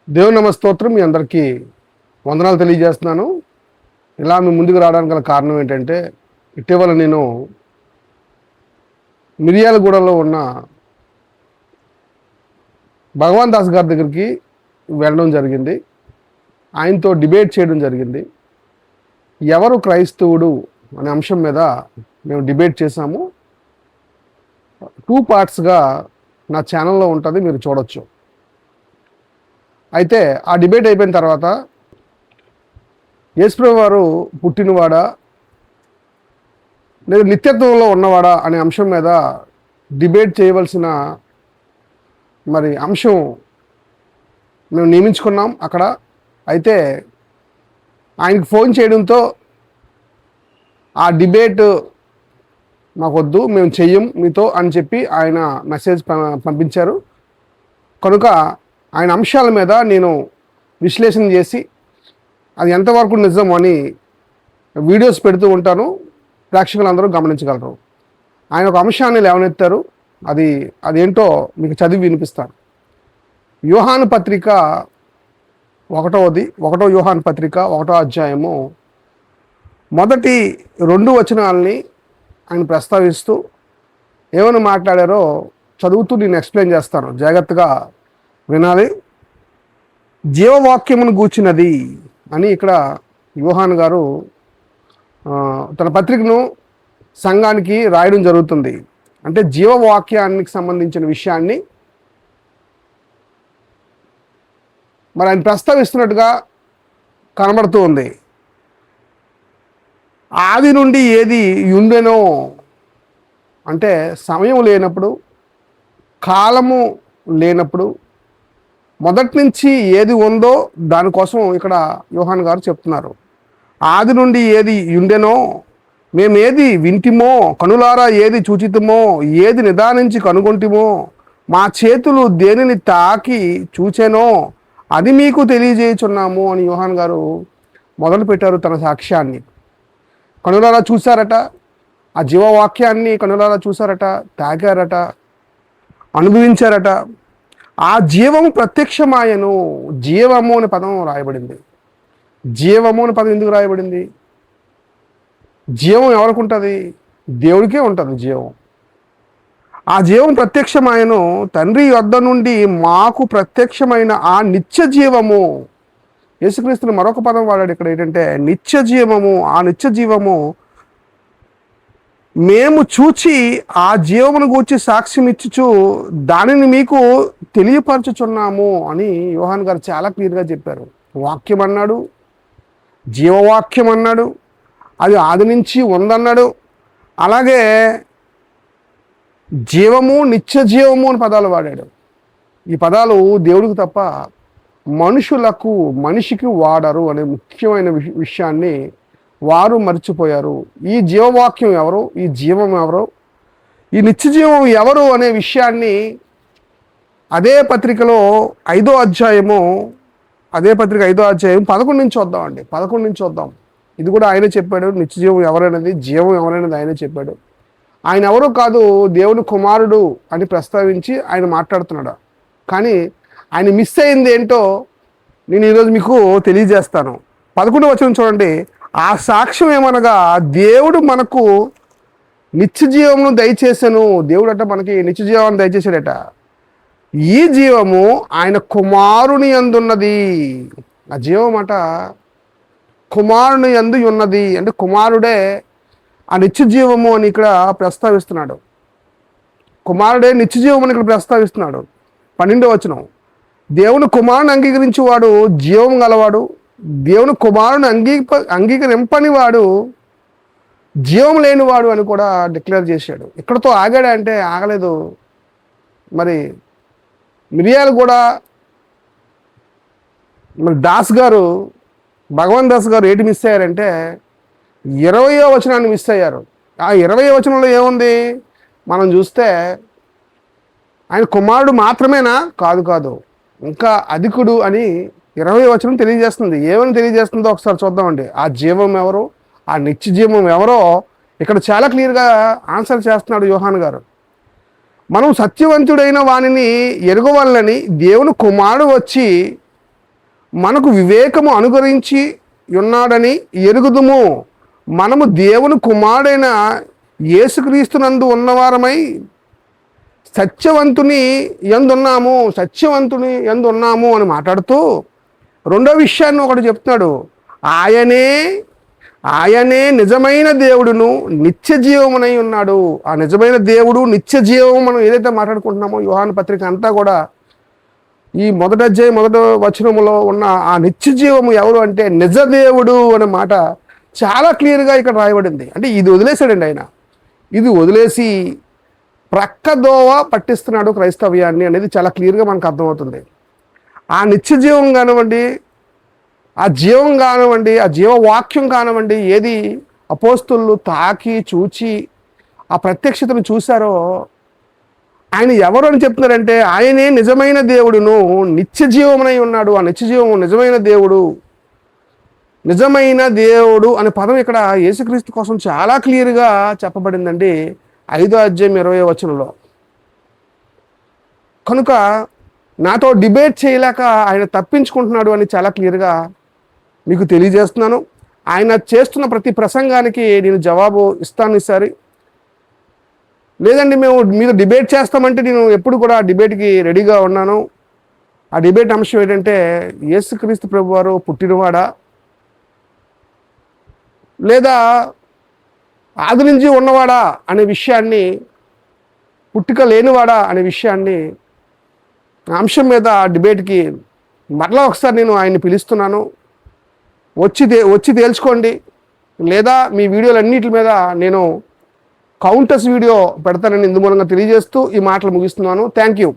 దేవుని నమస్తోత్రం. మీ అందరికీ వందనాలు తెలియజేస్తున్నాను. ఇలా మీ ముందుకు రావడానికి గల కారణం ఏంటంటే, ఇటీవల నేను మిర్యాలగూడలో ఉన్న భగవాన్ దాస్ గారి దగ్గరికి వెళ్ళడం జరిగింది. ఆయనతో డిబేట్ చేయడం జరిగింది. ఎవరు క్రైస్తవుడు అనే అంశం మీద మేము డిబేట్ చేశాము. 2 పార్ట్స్గా నా ఛానల్లో ఉంటుంది, మీరు చూడొచ్చు. అయితే ఆ డిబేట్ అయిపోయిన తర్వాత యేసుప్రభు వారు పుట్టినవాడా లేదా నిత్యత్వంలో ఉన్నవాడా అనే అంశం మీద డిబేట్ చేయవలసిన అంశం మేము నియమించుకున్నాం అక్కడ. అయితే ఆయనకి ఫోన్ చేయడంతో ఆ డిబేట్ మాకొద్దు, మేము చెయ్యం మీతో అని చెప్పి ఆయన మెసేజ్ పంపించారు. కనుక ఆయన అంశాల మీద నేను విశ్లేషణ చేసి అది ఎంతవరకు నిజం అని వీడియోస్ పెడుతూ ఉంటాను, ప్రేక్షకులందరూ గమనించగలరు. ఆయన ఒక అంశాన్ని లేవనెత్తారు, అదేంటో మీకు చదివి వినిపిస్తాను. యోహాను పత్రిక 1 యోహాను పత్రిక 1వ అధ్యాయము మొదటి 2 వచనాలని ఆయన ప్రస్తావిస్తూ ఏమైనా మాట్లాడారో చదువుతూ నేను ఎక్స్ప్లెయిన్ చేస్తాను, జాగ్రత్తగా వినాలి. జీవవాక్యమును గూర్చినది అని ఇక్కడ యోహాను గారు తన పత్రికను సంఘానికి రాయడం జరుగుతుంది. అంటే జీవవాక్యానికి సంబంధించిన విషయాన్ని ఆయన ప్రస్తావిస్తున్నట్టుగా కనబడుతూ ఉంది. ఆది నుండి ఏది ఉండెనో అంటే సమయం లేనప్పుడు, కాలము లేనప్పుడు, మొదటి నుంచి ఏది ఉందో దానికోసం ఇక్కడ యోహాను గారు చెప్తున్నారు. ఆది నుండి ఏది ఉండెనో, మేమేది వింటిమో, కనులారా ఏది చూచితమో, ఏది నిదానించి కనుగొంటిమో, మా చేతులు దేనిని తాకి చూచెనో అది మీకు తెలియజేయుచున్నాము అని యోహాను గారు మొదలుపెట్టారు తన సాక్ష్యాన్ని. కనులారా చూశారట, ఆ జీవవాక్యాన్ని కనులారా చూశారట, తాకారట, అనుభవించారట. ఆ జీవము ప్రత్యక్షమాయను. జీవము అనే పదం రాయబడింది. జీవము అనే పదం ఎందుకు రాయబడింది? జీవం ఎవరికి ఉంటుంది? దేవుడికే ఉంటుంది జీవం. ఆ జీవం ప్రత్యక్షమాయను, తండ్రి యొద్ద నుండి మాకు ప్రత్యక్షమైన ఆ నిత్య జీవము. యేసుక్రీస్తుని మరొక పదం వాడాడు ఇక్కడ, ఏంటంటే నిత్య జీవము. ఆ నిత్య జీవము మేము చూచి ఆ జీవమును గూర్చి సాక్ష్యం ఇచ్చుచు దానిని మీకు తెలియపరచుచున్నాము అని యోహాను గారు చాలా క్లియర్గా చెప్పారు. వాక్యం అన్నాడు, జీవవాక్యం అన్నాడు, అది ఆది నుంచి ఉందన్నాడు. అలాగే జీవము, నిత్య జీవము అని పదాలు వాడాడు. ఈ పదాలు దేవుడికి తప్ప మనిషికి వాడరు అనే ముఖ్యమైన విషయాన్ని వారు మర్చిపోయారు. ఈ జీవవాక్యం ఎవరు, ఈ జీవం ఎవరు, ఈ నిత్య జీవం ఎవరు అనే విషయాన్ని అదే పత్రికలో 5వ అధ్యాయము 11 నుంచి వద్దామండి. 11 నుంచి వద్దాం. ఇది కూడా ఆయనే చెప్పాడు. నిత్య జీవం ఎవరైనది, జీవం ఎవరైనది ఆయనే చెప్పాడు. ఆయన ఎవరో కాదు, దేవుని కుమారుడు అని ప్రస్తావించి ఆయన మాట్లాడుతున్నాడు. కానీ ఆయన మిస్ అయింది ఏంటో నేను ఈరోజు మీకు తెలియజేస్తాను. 11వ వచనం చూడండి. ఆ సాక్ష్యం ఏమనగా దేవుడు మనకు నిత్య జీవమును దయచేసెను. దేవుడు అట మనకి నిత్య జీవాన్ని దయచేసాడట. ఈ జీవము ఆయన కుమారుని యందున్నది. ఆ జీవం అట కుమారుని యందు ఉన్నది. అంటే కుమారుడే ఆ నిత్య జీవము అని ఇక్కడ ప్రస్తావిస్తున్నాడు. కుమారుడే నిత్య జీవం అని ఇక్కడ ప్రస్తావిస్తున్నాడు. 12వ వచనం. దేవుని కుమారుని అంగీకరించి వాడు జీవం గలవాడు, దేవుని కుమారుని అంగీకరింపని వాడు జీవం లేనివాడు అని కూడా డిక్లేర్ చేశాడు. ఇక్కడతో ఆగాడా అంటే ఆగలేదు. మిర్యాలగూడ దాస్ గారు, భగవాన్ దాస్ గారు ఏంటి మిస్ అయ్యారంటే 20వ వచనాన్ని మిస్ అయ్యారు. ఆ 20వ వచనంలో ఏముంది మనం చూస్తే, ఆయన కుమారుడు మాత్రమేనా? కాదు, ఇంకా అధికుడు అని 20వ వచనం తెలియజేస్తుంది. ఏమని తెలియజేస్తుందో ఒకసారి చూద్దామండి. ఆ జీవం ఎవరు, ఆ నిత్య జీవం ఎవరో ఇక్కడ చాలా క్లియర్గా ఆన్సర్ చేస్తున్నాడు యోహాను గారు. మనం సత్యవంతుడైన వానిని ఎరుగవలనని దేవుని కుమారుడు వచ్చి మనకు వివేకము అనుగ్రహించి ఉన్నాడని ఎరుగుదుము. మనము దేవుని కుమారుడైన యేసుక్రీస్తునందు ఉన్నవారమై సత్యవంతుని ఎందున్నాము అని మాట్లాడుతూ రెండో విషయాన్ని ఒకటి చెప్తున్నాడు. ఆయనే నిజమైన దేవుడును నిత్య జీవమునై ఉన్నాడు. ఆ నిజమైన దేవుడు నిత్య జీవము మనం ఏదైతే మాట్లాడుకుంటున్నామో యోహాను పత్రిక అంతా కూడా ఈ మొదటి అధ్యాయం మొదటి వచనములో ఉన్న ఆ నిత్య జీవము ఎవరు అంటే నిజ దేవుడు అనే మాట చాలా క్లియర్గా ఇక్కడ రాయబడింది. అంటే ఇది వదిలేశాడండి ఆయన. ఇది వదిలేసి ప్రక్కదోవ పట్టిస్తున్నాడు క్రైస్తవ్యాన్ని అనేది చాలా క్లియర్గా మనకు అర్థమవుతుంది. ఆ నిత్య జీవం కానివ్వండి, ఆ జీవం కానివ్వండి, ఆ జీవవాక్యం కానివ్వండి, ఏది అపోస్తులు తాకి చూచి ఆ ప్రత్యక్షతను చూశారో ఆయన ఎవరు అని చెప్తున్నారంటే ఆయనే నిజమైన దేవుడును నిత్య జీవమునై ఉన్నాడు. ఆ నిత్య జీవము నిజమైన దేవుడు అనే పదం ఇక్కడ యేసుక్రీస్తు కోసం చాలా క్లియర్గా చెప్పబడిందండి 5వ అధ్యాయం 20వ వచనంలో. కనుక నాతో డిబేట్ చేయలేక ఆయన తప్పించుకుంటున్నాడు అని చాలా క్లియర్గా మీకు తెలియజేస్తున్నాను. ఆయన చేస్తున్న ప్రతి ప్రసంగానికి నేను జవాబు ఇస్తాను ఈసారి. లేదండి మేము మీద డిబేట్ చేస్తామంటే నేను ఎప్పుడు కూడా డిబేట్కి రెడీగా ఉన్నాను. ఆ డిబేట్ అంశం ఏంటంటే యేసుక్రీస్తు ప్రభువారు పుట్టినవాడా లేదా ఆది నుంచి ఉన్నవాడా అనే విషయాన్ని, పుట్టుక లేనివాడా అనే విషయాన్ని అంశం మీద డిబేట్కి మరలా ఒకసారి నేను ఆయన్ని పిలుస్తున్నాను. వచ్చి తేల్చుకోండి. లేదా మీ వీడియోలన్నిటి మీద నేను కౌంటర్స్ వీడియో పెడతానని ఇందు మూలంగా తెలియజేస్తూ ఈ మాటలు ముగిస్తున్నాను. Thank you.